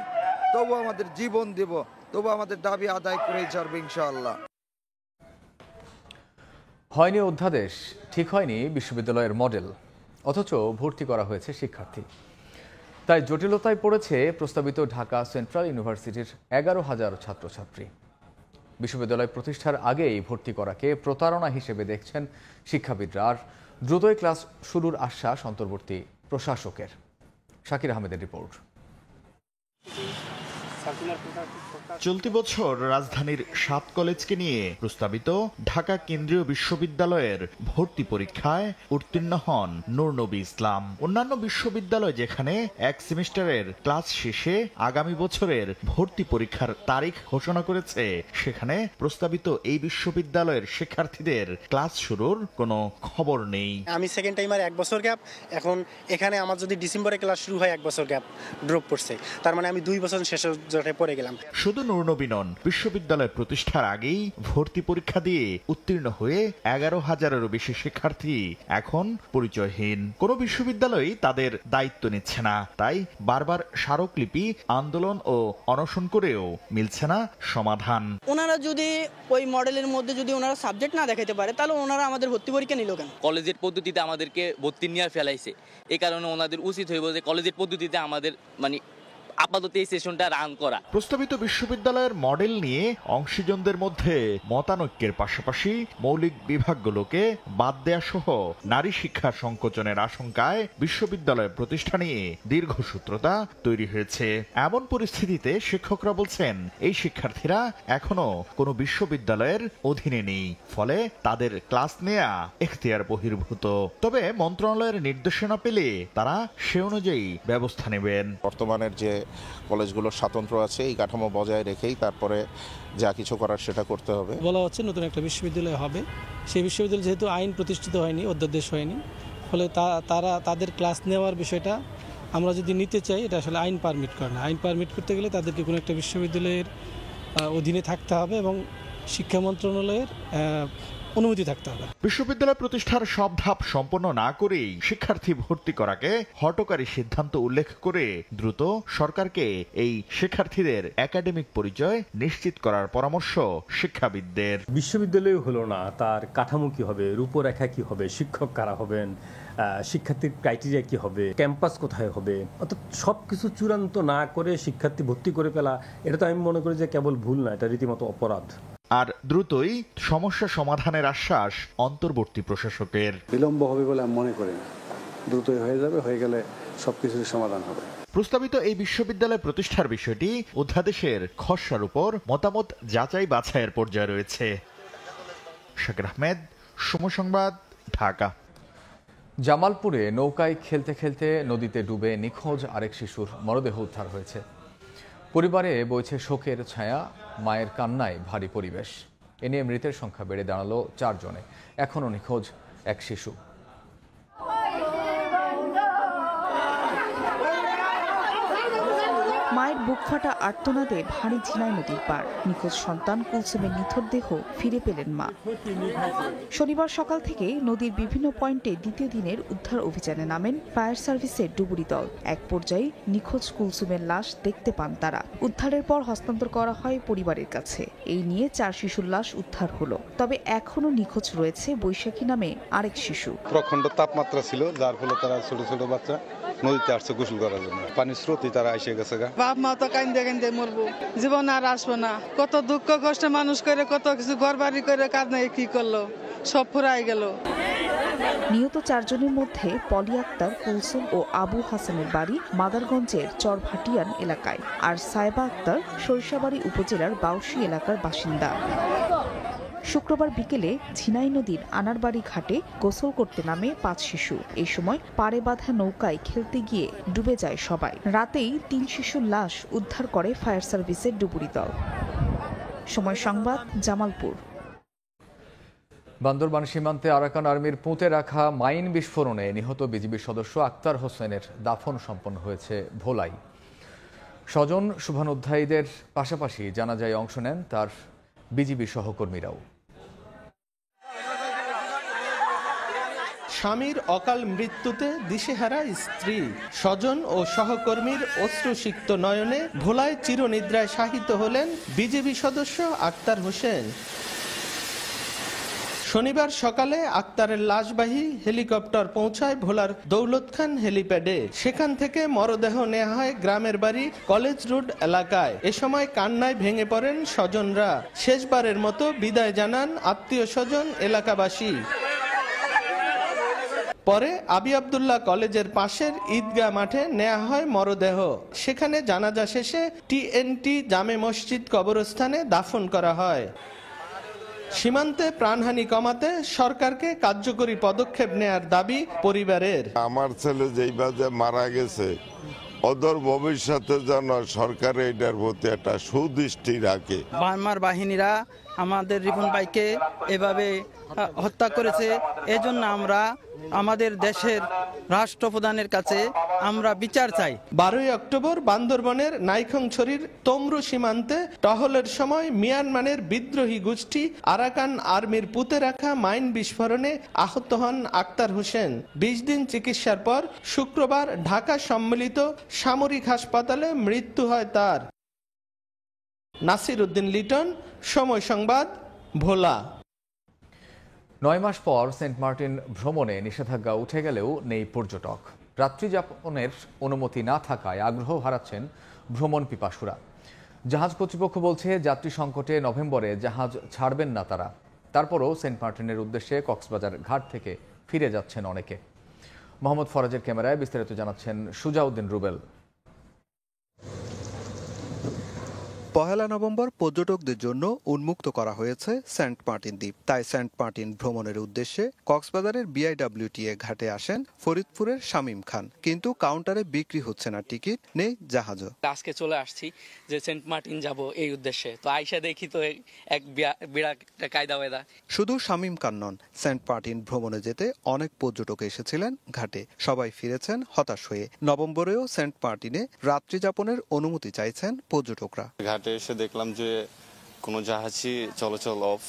তবু আমাদের জীবন দিব, তবু আমাদের দাবি আদায় করে ছাড়বে ইনশাআল্লাহ। হয়নি অধ্যাদেশ, ঠিক হয়নি বিশ্ববিদ্যালয়ের মডেল, অথচ ভর্তি করা হয়েছে শিক্ষার্থী। তাই জটিলতায় পড়েছে প্রস্তাবিত ঢাকা সেন্ট্রাল ইউনিভার্সিটির ১১,০০০ ছাত্রছাত্রী। বিশ্ববিদ্যালয় প্রতিষ্ঠার আগেই ভর্তি করাকে প্রতারণা হিসেবে দেখছেন শিক্ষাবিদরা। আর দ্রুতই ক্লাস শুরুর আশ্বাস অন্তর্বর্তী প্রশাসকের। শাকির আহমেদের রিপোর্ট। চলতি বছর রাজধানীর ৭ কলেজকে নিয়ে প্রস্তাবিত ঢাকা কেন্দ্রীয় বিশ্ববিদ্যালয়ের ভর্তি পরীক্ষায় উত্তীর্ণ হন নূর নবী ইসলাম। অন্যান্য বিশ্ববিদ্যালয় যেখানে এক সেমিস্টারের ক্লাস শেষে আগামী বছরের ভর্তি পরীক্ষার তারিখ ঘোষণা করেছে, সেখানে প্রস্তাবিত এই বিশ্ববিদ্যালয়ের শিক্ষার্থীদের ক্লাস শুরুর কোনো খবর নেই। আমি সেকেন্ড টাইমার ১ বছর গ্যাপ, এখন এখানে আমার যদি ডিসেম্বরে ক্লাস শুরু হয় ১ বছর গ্যাপ ড্রপ পড়ছে, তার মানে আমি ২ বছর শেষে পড়ে গেলাম। শুধু নূর নবী নন, বিশ্ববিদ্যালয় প্রতিষ্ঠার আগেই ভর্তি পরীক্ষা দিয়ে উত্তীর্ণ হয়ে ১১,০০০-এরও বেশি শিক্ষার্থী এখন পরিচয়হীন। কোনো বিশ্ববিদ্যালয়ই তাদের দায়িত্ব নিচ্ছে না, তাই বারবার স্মারকলিপি, আন্দোলন ও অনশন করেও মিলছে না সমাধান। ওনারা যদি ওই মডেলের মধ্যে যদি ওনারা সাবজেক্ট না দেখাতে পারে তাহলে ওনারা আমাদের ভর্তি পরীক্ষা নিল কেন? কলেজের পদ্ধতিতে আমাদেরকে ভর্তি নিয়ে ফেলাইছে, এই কারণে ওনাদের উচিত হইব যে কলেজের পদ্ধতিতে আমাদের আপাতত এই সেশনটা রান করা। প্রস্তাবিত বিশ্ববিদ্যালয়ের মডেল নিয়ে অংশীজনদের মধ্যে মতানৈক্যের পাশাপাশি মৌলিক বিভাগগুলোকে বাদ দেয়া সহ নারী শিক্ষা সংকোচনের আশঙ্কায় বিশ্ববিদ্যালয় প্রতিষ্ঠা নিয়ে দীর্ঘসূত্রতা তৈরি হয়েছে। এমন পরিস্থিতিতে শিক্ষকরা বলছেন এই শিক্ষার্থীরা এখনো কোনো বিশ্ববিদ্যালয়ের অধীনে নেই, ফলে তাদের ক্লাস নেয়া এখতিয়ার বহির্ভূত। তবে মন্ত্রণালয়ের নির্দেশনা পেলে তারা সে অনুযায়ী ব্যবস্থা নেবেন। বর্তমানের যে কলেজগুলোর স্বাতন্ত্র্য আছে এই কাঠামো বজায় রেখেই তারপরে যা কিছু করার সেটা করতে হবে। বলা হচ্ছে নতুন একটা বিশ্ববিদ্যালয় হবে, সেই বিশ্ববিদ্যালয় যেহেতু আইন প্রতিষ্ঠিত হয়নি, অধ্যাদেশ হয়নি, ফলে তারা তাদের ক্লাস নেওয়ার বিষয়টা আমরা যদি নিতে চাই এটা আসলে আইন পারমিট করে না। আইন পারমিট করতে গেলে তাদেরকে কোনো একটা বিশ্ববিদ্যালয়ের অধীনে থাকতে হবে এবং শিক্ষা মন্ত্রণালয়ের অনুমতি থাকতে হবে। বিশ্ববিদ্যালয় প্রতিষ্ঠার সব ধাপ সম্পন্ন না করেই শিক্ষার্থী ভর্তি করাকে হঠকারী সিদ্ধান্ত উল্লেখ করে দ্রুত সরকারকে এই শিক্ষার্থীদের একাডেমিক পরিচয় নিশ্চিত করার পরামর্শ শিক্ষাবিদদের। বিশ্ববিদ্যালয় হলো না, তার কাঠামো কি হবে, রূপরেখা কি হবে, শিক্ষক কারা হবেন, শিক্ষার্থীর ক্রাইটেরিয়া কি হবে, ক্যাম্পাস কোথায় হবে, অর্থাৎ সবকিছু চূড়ান্ত না করে শিক্ষার্থী ভর্তি করে ফেলা, এটা তো আমি মনে করি যে কেবল ভুল না, এটা রীতিমতো অপরাধ। আর দ্রুতই সমস্যা সমাধানের আশ্বাস অন্তর্বর্তী প্রশাসকের। বিলম্ব হবে বলে আমি মনে করি না, দ্রুতই হয়ে যাবে, হয়ে গেলে সবকিছুর সমাধান হবে। প্রস্তাবিত এই বিশ্ববিদ্যালয় প্রতিষ্ঠার বিষয়টি অধ্যাদেশের খসড়ার উপর মতামত যাচাই বাছাইয়ের পর্যায়ে রয়েছে। শাকির আহমেদ, সময় সংবাদ, ঢাকা। জামালপুরে নৌকায় খেলতে খেলতে নদীতে ডুবে নিখোঁজ আরেক শিশুর মরদেহ উদ্ধার হয়েছে। পরিবারে বইছে শোকের ছায়া, মায়ের কান্নায় ভারী পরিবেশ। এ নিয়ে মৃতের সংখ্যা বেড়ে দাঁড়ালো 4 জনে। এখনও নিখোঁজ এক শিশু। মায়ের বুক ফাটা আর্তনাদে ভারী ঝিনাই নদীর পার। নিখোঁজ সন্তান কুলসুমের নিথর দেহ ফিরে পেলেন মা। শনিবার সকাল থেকে নদীর বিভিন্ন পয়েন্টে দ্বিতীয় দিনের উদ্ধার অভিযানে নামেন ফায়ার সার্ভিসের ডুবুরি দল। এক পর্যায়ে নিখোঁজ কুলসুমের লাশ দেখতে পান তারা। উদ্ধারের পর হস্তান্তর করা হয় পরিবারের কাছে। এই নিয়ে 4 শিশুর লাশ উদ্ধার হলো। তবে এখনো নিখোঁজ রয়েছে বৈশাখী নামে আরেক শিশু। প্রখণ্ড তাপমাত্রা ছিল, যার ফলে তারা ছোট ছোট বাচ্চা নদীতে আসছে গোসল করার জন্য। পানির স্রোতই তারা এসে গেছে। বাপ মা তো কান্দে কান্দে মরবো, জীবন আর আসবো না। কত দুঃখ কষ্ট মানুষ করে, কত কিছু ঘর বাড়ি করে কাঁদে কি করলো, সব ফুরাই গেল। নিহত 4 জনের মধ্যে পলি আক্তার, কুলসুম ও আবু হাসানের বাড়ি মাদারগঞ্জের চরভাটিয়ান এলাকায়, আর সাইবা আক্তার সরিষাবাড়ি উপজেলার বাউসী এলাকার বাসিন্দা। শুক্রবার বিকেলে ঝিনাই নদীর আনারবাড়ি ঘাটে গোসল করতে নামে 5 শিশু। এই সময় পাড়ে বাঁধা নৌকায় খেলতে গিয়ে ডুবে যায় সবাই। রাতেই 3 শিশুর লাশ উদ্ধার করে ফায়ার সার্ভিসের ডুবুরি দল। সময় সংবাদ, জামালপুর। বান্দরবান সীমান্তে আরাকান আর্মির পুঁতে রাখা মাইন বিস্ফোরণে নিহত বিজিবি সদস্য আক্তার হোসেনের দাফন সম্পন্ন হয়েছে ভোলাই। স্বজন শুভানুধ্যায়ীদের পাশাপাশি জানাজায় অংশ নেন তার বিজিবি সহকর্মীরাও। স্বামীর অকাল মৃত্যুতে দিশেহারা স্ত্রী, স্বজন ও সহকর্মীর অশ্রুসিক্ত নয়নে ভোলায় চিরনিদ্রায় শায়িত হলেন বিজিবি সদস্য আক্তার হোসেন। শনিবার সকালে আক্তারের লাশবাহী হেলিকপ্টার পৌঁছায় ভোলার দৌলত খান হেলিপ্যাডে। সেখান থেকে মরদেহ নেওয়া হয় গ্রামের বাড়ি কলেজ রোড এলাকায়। এ সময় কান্নায় ভেঙে পড়েন স্বজনরা। শেষবারের মতো বিদায় জানান আত্মীয় স্বজন, এলাকাবাসী। পরে আবি আব্দুল্লাহ কলেজের পাশের ঈদগাহ মাঠে নেওয়া হয় মরদেহ। সেখানে জানাজা শেষে TNT জামে মসজিদ কবরস্থানে দাফন করা হয়। সীমান্তে প্রাণহানি কমাতে সরকারকে কার্যকরী পদক্ষেপ নেয়ার দাবি পরিবারের। আমার ছেলে যেইভাবে মারা গেছে, অদূর ভবিষ্যতে যেন সরকার এটার প্রতি একটা সুদৃষ্টি রাখে। বার্মার বাহিনীরা আমাদের রিপন ভাইকে এভাবে হত্যা করেছে। এজন্য আমরা আমাদের দেশের রাষ্ট্রপ্রধানের কাছে আমরা বিচার চাই। 12 অক্টোবর বান্দরবনের নাইখংছড়ির তমরু সীমান্তে টহলের সময় মিয়ানমারের বিদ্রোহী গোষ্ঠী আরাকান আর্মির পুঁতে রাখা মাইন বিস্ফোরণে আহত হন আক্তার হোসেন। 20 দিন চিকিৎসার পর শুক্রবার ঢাকা সম্মিলিত সামরিক হাসপাতালে মৃত্যু হয় তার। নাসির উদ্দিন লিটন, সময় সংবাদ, ভোলা। 9 মাস পর সেন্ট মার্টিন ভ্রমণে নিষেধাজ্ঞা উঠে গেলেও নেই পর্যটক। রাত্রিযাপনের অনুমতি না থাকায় আগ্রহ হারাচ্ছেন ভ্রমণ পিপাসুরা। জাহাজ কর্তৃপক্ষ বলছে যাত্রী সংকটে নভেম্বরে জাহাজ ছাড়বেন না তারা। তারপরও সেন্ট মার্টিনের উদ্দেশ্যে কক্সবাজার ঘাট থেকে ফিরে যাচ্ছেন অনেকে। মোহাম্মদ ফরাজের ক্যামেরায় বিস্তারিত জানাচ্ছেন সুজাউদ্দিন রুবেল। পহেলা নভেম্বর পর্যটকদের জন্য উন্মুক্ত করা হয়েছে সেন্ট মার্টিন দ্বীপ। তাই সেন্ট মার্টিন ভ্রমণের উদ্দেশ্যে কক্সবাজারের BIWTA ঘাটে আসেন ফরিদপুরের শামীম খান, কিন্তু কাউন্টারে বিক্রি হচ্ছে না টিকিট, নেই জাহাজও। আজকে চলে আসছি যে সেন্ট মার্টিন যাব এই উদ্দেশ্যে, তো আইসা দেখি তো এক বিরাট কায়দা ওয়েদা। শুধু শামীম খান নন, সেন্ট মার্টিন ভ্রমণে যেতে অনেক পর্যটক এসেছিলেন ঘাটে। সবাই ফিরেছেন হতাশ হয়ে। নভেম্বরেও সেন্ট মার্টিনে রাত্রি যাপনের অনুমতি চাইছেন পর্যটকরা। ঘাটে এসে দেখলাম যে কোনো জাহাজই চলাচল অফ,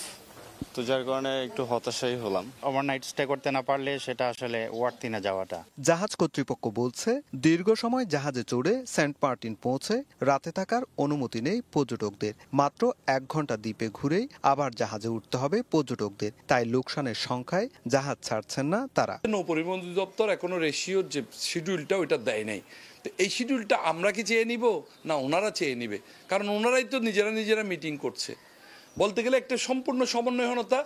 তো যার কারণে একটু হতাশাই হলাম। ওভারনাইট স্টে করতে না পারলে সেটা আসলে ওয়ার্থ না যাওয়াটা। জাহাজ কর্তৃপক্ষ বলছে দীর্ঘ সময় জাহাজে চড়ে সেন্ট মার্টিন পৌঁছে রাতে থাকার অনুমতি নেই পর্যটকদের। মাত্র 1 ঘন্টা দ্বীপে ঘুরেই আবার জাহাজে উঠতে হবে পর্যটকদের। তাই লোকসানের সংখ্যায় জাহাজ ছাড়ছেন না তারা। নৌ পরিবহন দপ্তর এখনো রেশিওর যে শিডিউলটা ওইটা দেয় নাই। তো এই শিডিউলটা আমরা কি চেয়ে নিব না ওনারা চেয়ে নিবে? কারণ ওনারাই তো নিজেরা মিটিং করছে। বলতে গেলে একটা সম্পূর্ণ সমন্বয়হীনতা,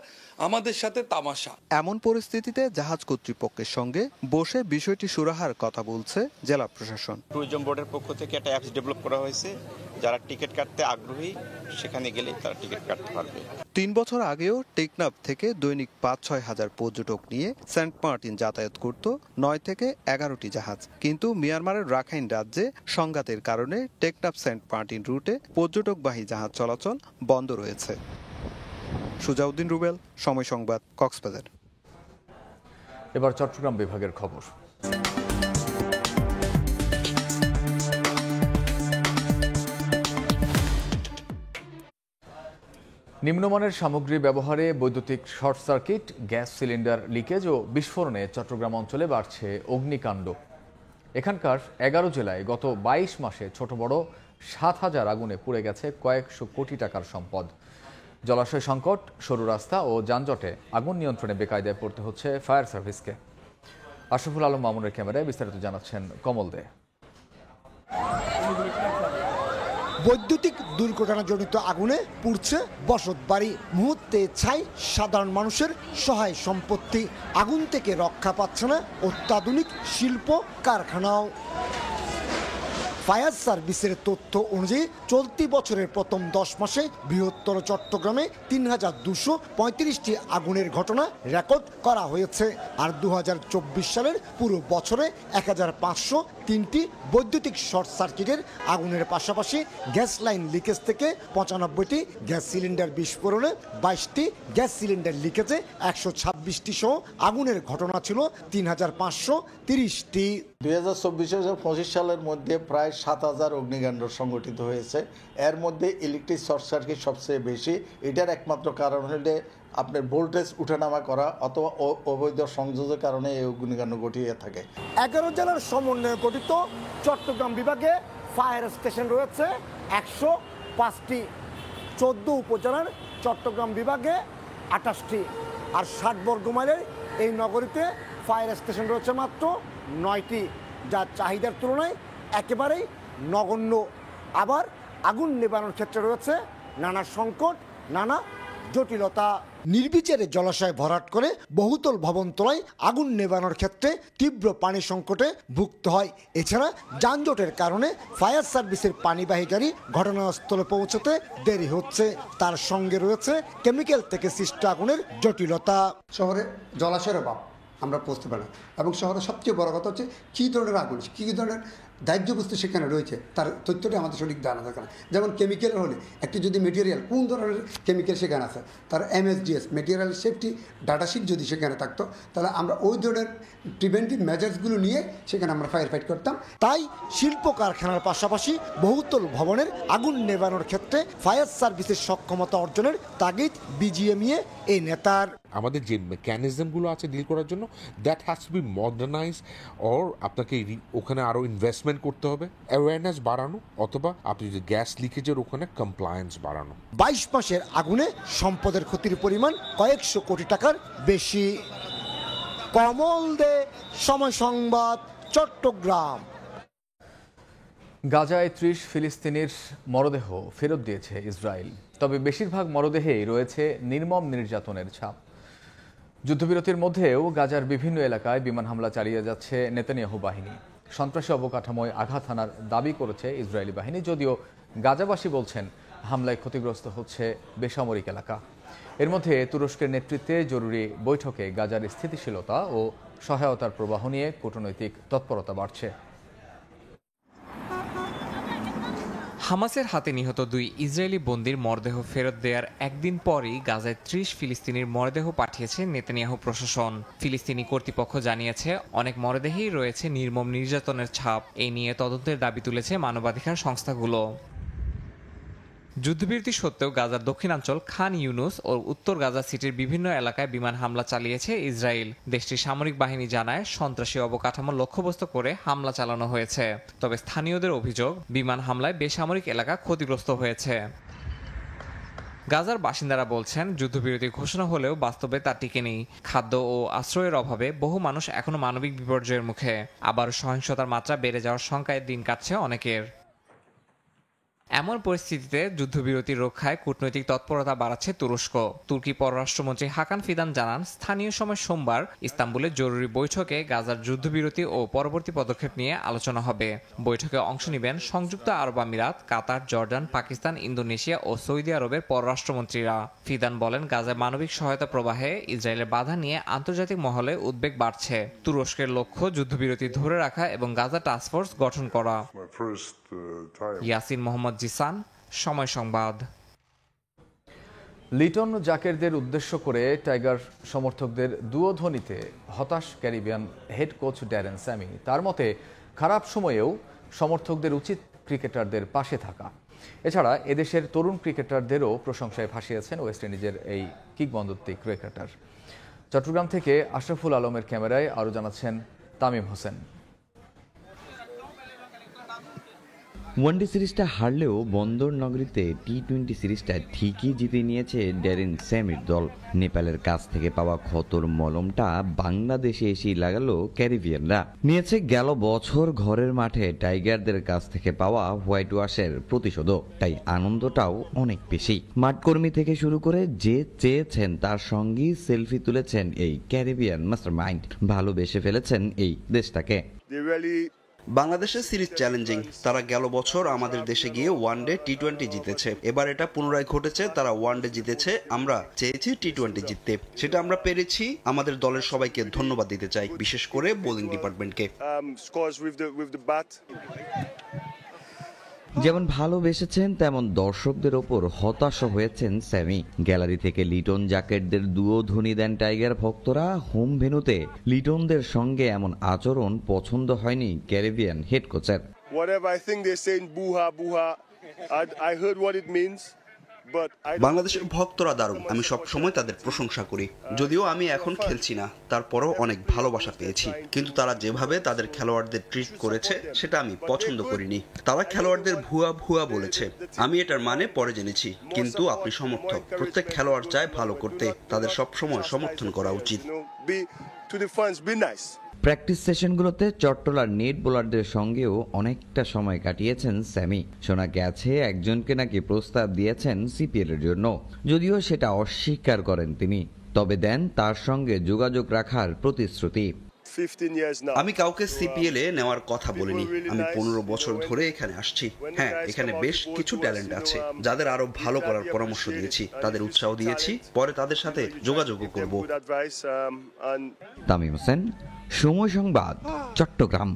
আমাদের সাথে তামাশা। এমন পরিস্থিতিতে জাহাজ কর্তৃপক্ষের সঙ্গে বসে বিষয়টি সুরাহার কথা বলছে জেলা প্রশাসন। ট্যুরিজম বোর্ডের পক্ষ থেকে একটা অ্যাপস ডেভেলপ করা হয়েছে, যারা টিকিট কাটতে আগ্রহী সেখানে গেলে তারা টিকিট কাটতে পারবে। 3 বছর আগেও টেকনাফ থেকে দৈনিক 5-6 হাজার পর্যটক নিয়ে সেন্ট মার্টিন যাতায়াত করত 9 থেকে 11টি জাহাজ। কিন্তু মিয়ানমারের রাখাইন রাজ্যে সংঘাতের কারণে টেকনাফ সেন্ট মার্টিন রুটে পর্যটকবাহী জাহাজ চলাচল বন্ধ রয়েছে। সুজাউদ্দিন রুবেল, সময় সংবাদ, কক্সবাজার। এবার চট্টগ্রাম বিভাগের খবর। নিম্নমানের সামগ্রী ব্যবহারে বৈদ্যুতিক short circuit, gas cylinder leakage ও বিস্ফোরণে চট্টগ্রাম অঞ্চলে বাড়ছে অগ্নিকাণ্ড। এখানকার 11 জেলায় গত 22 মাসে ছোট বড় 7,000 আগুনে পুড়ে গেছে কয়েকশো কোটি টাকার সম্পদ। জলাশয় সংকট, সরু রাস্তা ও যানজটে আগুন নিয়ন্ত্রণে বেকায়দায় পড়তে হচ্ছে ফায়ার সার্ভিসকে। আশরাফুল আলম মামুনের ক্যামেরায় বিস্তারিত জানাচ্ছেন কমল দে। বৈদ্যুতিক দুর্ঘটনাজনিত আগুনে পুড়ছে বসতবাড়ি, মুহূর্তে ছাই সাধারণ মানুষের সহায় সম্পত্তি। আগুন থেকে রক্ষা পাচ্ছে না অত্যাধুনিক শিল্প কারখানাও। ফায়ার সার্ভিসের তথ্য অনুযায়ী চলতি বছরের প্রথম 10 মাসে বৃহত্তর চট্টগ্রামে ৩,235টি আগুনের ঘটনা রেকর্ড করা হয়েছে। আর 2024 সালের পুরো বছরে 1,503টি বৈদ্যুতিক শর্ট সার্কিটের আগুনের পাশাপাশি গ্যাস লাইন লিকেজ থেকে 95টি, গ্যাস সিলিন্ডার বিস্ফোরণে 22টি, গ্যাস সিলিন্ডার লিকেজে 126টি সহ আগুনের ঘটনা ছিল 3,530টি। 2024-25 সালের মধ্যে প্রায় 7,000 অগ্নিকাণ্ড সংঘটিত হয়েছে। এর মধ্যে ইলেকট্রিক শর্ট সার্কিট সবচেয়ে বেশি। এটার একমাত্র কারণ হলে আপনার ভোল্টেজ উঠানামা করা অথবা অবৈধ সংযোগের কারণে এই অগ্নিকাণ্ড ঘটিয়ে থাকে। 11 জেলার সমন্বয়ে গঠিত চট্টগ্রাম বিভাগে ফায়ার স্টেশন রয়েছে 105টি। 14 উপজেলার চট্টগ্রাম বিভাগে 28টি। আর 60 বর্গ মাইলের এই নগরীতে ফায়ার স্টেশন রয়েছে মাত্র 9টি, যা চাহিদার তুলনায় একেবারেই নগণ্য। আবার আগুন নেভানোর ক্ষেত্রে রয়েছে নানা সংকট, নানা জটিলতা। নির্বিচারে জলাশয় ভরাট করে বহুতল ভবন তলায় আগুন নেভানোর ক্ষেত্রে তীব্র পানি সংকটে ভুগতে হয়। এছাড়া যানজটের কারণে ফায়ার সার্ভিসের পানিবাহী গাড়ি ঘটনাস্থলে পৌঁছতে দেরি হচ্ছে। তার সঙ্গে রয়েছে কেমিক্যাল থেকে সৃষ্ট আগুনের জটিলতা। শহরে জলাশয়ের অভাব আমরা পৌঁছতে পারি না, এবং শহরের সবচেয়ে বড় কথা হচ্ছে কী ধরনের আগুন, কী ধরনের দাহ্য বস্তু সেখানে রয়েছে তার তথ্যটা আমাদের সঠিক জানা থাকে না। যেমন কেমিক্যাল হলে একটি যদি মেটেরিয়াল, কোন ধরনের কেমিক্যাল সেখানে আছে, তার MSDS মেটেরিয়াল সেফটি ডাটাশিট যদি সেখানে থাকতো, তাহলে আমরা ওই ধরনের প্রিভেন্টিভ মেজার্সগুলো নিয়ে সেখানে আমরা ফায়ার ফাইট করতাম। তাই শিল্প কারখানার পাশাপাশি বহুতল ভবনের আগুন নেভানোর ক্ষেত্রে ফায়ার সার্ভিসের সক্ষমতা অর্জনের তাগিদ BGMEA এই নেতার। আমাদের যে মেকানিজমগুলো আছে ডিল করার জন্য, that has to be modernize, or আপনাকে ওখানে আরও ইনভেস্টমেন্ট করতে হবে, অ্যাওয়ারনেস বাড়ানো, অথবা আপনি যে গ্যাস লিকেজের ওখানে কমপ্লায়েন্স বাড়ানো। 22 মাসের আগুনে সম্পদের ক্ষতির পরিমাণ কয়েকশো কোটি টাকার বেশি। কমল দে, সময় সংবাদ, চট্টগ্রাম। গাজায় ৩০ ফিলিস্তিনির মরদেহ ফেরত দিয়েছে ইসরায়েল। তবে বেশিরভাগ মরদেহেই রয়েছে নির্মম নির্যাতনের ছাপ। যুদ্ধবিরতির মধ্যেও গাজার বিভিন্ন এলাকায় বিমান হামলা চালিয়ে যাচ্ছে নেতানিয়াহু বাহিনী। সন্ত্রাসী অবকাঠামোয় আঘাত হানার দাবি করেছে ইসরায়েলি বাহিনী, যদিও গাজাবাসী বলছেন হামলায় ক্ষতিগ্রস্ত হচ্ছে বেসামরিক এলাকা। এর মধ্যে তুরস্কের নেতৃত্বে জরুরি বৈঠকে গাজার স্থিতিশীলতা ও সহায়তার প্রবাহ নিয়ে কূটনৈতিক তৎপরতা বাড়ছে। হামাসের হাতে নিহত 2 ইসরায়েলি বন্দীর মরদেহ ফেরত দেওয়ার একদিন পরই গাজায় 30 ফিলিস্তিনির মরদেহ পাঠিয়েছে নেতানিয়াহু প্রশাসন। ফিলিস্তিনি কর্তৃপক্ষ জানিয়েছে অনেক মরদেহেই রয়েছে নির্মম নির্যাতনের ছাপ। এই নিয়ে তদন্তের দাবি তুলেছে মানবাধিকার সংস্থাগুলো। যুদ্ধবিরতি সত্ত্বেও গাজার দক্ষিণাঞ্চল খান ইউনুস ও উত্তর গাজা সিটির বিভিন্ন এলাকায় বিমান হামলা চালিয়েছে ইসরায়েল। দেশটির সামরিক বাহিনী জানায় সন্ত্রাসী অবকাঠামো লক্ষ্যবস্তু করে হামলা চালানো হয়েছে। তবে স্থানীয়দের অভিযোগ, বিমান হামলায় বেসামরিক এলাকা ক্ষতিগ্রস্ত হয়েছে। গাজার বাসিন্দারা বলছেন যুদ্ধবিরতি ঘোষণা হলেও বাস্তবে তা টিকে নেই। খাদ্য ও আশ্রয়ের অভাবে বহু মানুষ এখনো মানবিক বিপর্যয়ের মুখে। আবার সহিংসতার মাত্রা বেড়ে যাওয়ার শঙ্কায় দিন কাটছে অনেকের। এমন পরিস্থিতিতে যুদ্ধবিরতি রক্ষায় কূটনৈতিক তৎপরতা বাড়াচ্ছে তুরস্ক। তুর্কি পররাষ্ট্রমন্ত্রী হাকান ফিদান জানান স্থানীয় সময় সোমবার ইস্তাম্বুলে জরুরি বৈঠকে গাজার যুদ্ধবিরতি ও পরবর্তী পদক্ষেপ নিয়ে আলোচনা হবে। বৈঠকে অংশ নেবেন সংযুক্ত আরব আমিরাত, কাতার, জর্ডান, পাকিস্তান, ইন্দোনেশিয়া ও সৌদি আরবের পররাষ্ট্রমন্ত্রীরা। ফিদান বলেন গাজায় মানবিক সহায়তা প্রবাহে ইসরায়েলের বাধা নিয়ে আন্তর্জাতিক মহলে উদ্বেগ বাড়ছে। তুরস্কের লক্ষ্য যুদ্ধবিরতি ধরে রাখা এবং গাজা টাস্কফোর্স গঠন করা। ইয়াসিন মোহাম্মদ জিসান, সময় সংবাদ। লিটন জাকেরদের উদ্দেশ্য করে টাইগার সমর্থকদের দুয়োধ্বনিতে হতাশ Caribbean head coach Darren Sammy. তার মতে খারাপ সময়েও সমর্থকদের উচিত ক্রিকেটারদের পাশে থাকা। এছাড়া এদেশের তরুণ ক্রিকেটারদেরও প্রশংসায় ভাসিয়েছেন ওয়েস্ট ইন্ডিজের এই কিংবদন্তি ক্রিকেটার। চট্টগ্রাম থেকে আশরাফুল আলমের ক্যামেরায় আরও জানাচ্ছেন তামিম হোসেন। ওয়ানডে সিরিজটা হারলেও বন্দর নগরীতে টি-20 সিরিজটা ঠিকই জিতে নিয়েছে ড্যারেন স্যামির দল। নেপালের কাছ থেকে পাওয়া ক্ষতর মলমটা বাংলাদেশে এসেই লাগালো ক্যারিবিয়ানরা। নিয়েছে গেল বছর ঘরের মাঠে টাইগারদের কাছ থেকে পাওয়া হোয়াইট ওয়াশের প্রতিশোধও। তাই আনন্দটাও অনেক বেশি। মাঠকর্মী থেকে শুরু করে যে চেয়েছেন তার সঙ্গেই সেলফি তুলেছেন এই ক্যারিবিয়ান মাস্টারমাইন্ড। ভালোবেসে ফেলেছেন এই দেশটাকে। বাংলাদেশের সিরিজ চ্যালেঞ্জিং। তারা গেল বছর আমাদের দেশে গিয়ে ওয়ানডে টি-20 জিতেছে। এবার এটা পুনরায় ঘটেছে, তারা ওয়ানডে জিতেছে। আমরা চেয়েছি টি-20 জিততে, সেটা আমরা পেরেছি। আমাদের দলের সবাইকে ধন্যবাদ দিতে চাই, বিশেষ করে বোলিং ডিপার্টমেন্টকে। যেমন ভালোবেসেছেন তেমন দর্শকদের ওপর হতাশ হয়েছেন স্যামি। গ্যালারি থেকে লিটন জাকেটদের দুয়োধ্বনি দেন টাইগার ভক্তরা। হোম ভেন্যুতে লিটনদের সঙ্গে এমন আচরণ পছন্দ হয়নি ক্যারিবিয়ান হেড কোচের। বাংলাদেশের ভক্তরা দারুণ, আমি সব সময় তাদের প্রশংসা করি। যদিও আমি এখন খেলছি না, তারপরও অনেক ভালোবাসা পেয়েছি। কিন্তু তারা যেভাবে তাদের খেলোয়াড়দের ট্রিট করেছে সেটা আমি পছন্দ করিনি। তারা খেলোয়াড়দের ভুয়া ভুয়া বলেছে, আমি এটার মানে পরে জেনেছি। কিন্তু আপনি সমর্থক, প্রত্যেক খেলোয়াড় চায় ভালো করতে, তাদের সব সময় সমর্থন করা উচিত। প্র্যাকটিস সেশনগুলোতে চট্টলার নেট বোলারদের সঙ্গেও অনেকটা সময় কাটিয়েছেন স্যামি। শোনা গেছে একজনকে নাকি প্রস্তাব দিয়েছেন সিপিএল এর জন্য, যদিও সেটা অস্বীকার করেন তিনি। তবে দেন তার সঙ্গে যোগাযোগ রাখার প্রতিশ্রুতি। আমি কাউকে সিপিএল এ নেওয়ার কথা বলিনি। আমি 15 বছর ধরে এখানে আসছি। হ্যাঁ, এখানে বেশ কিছু ট্যালেন্ট আছে যাদের আরো ভালো করার পরামর্শ দিয়েছি, তাদের উৎসাহ দিয়েছি। পরে তাদের সাথে যোগাযোগও করব। তামিম হোসেন, সময় সংবাদ, চট্টগ্রাম।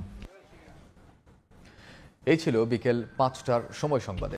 এই ছিল বিকেল 5টার সময় সংবাদে।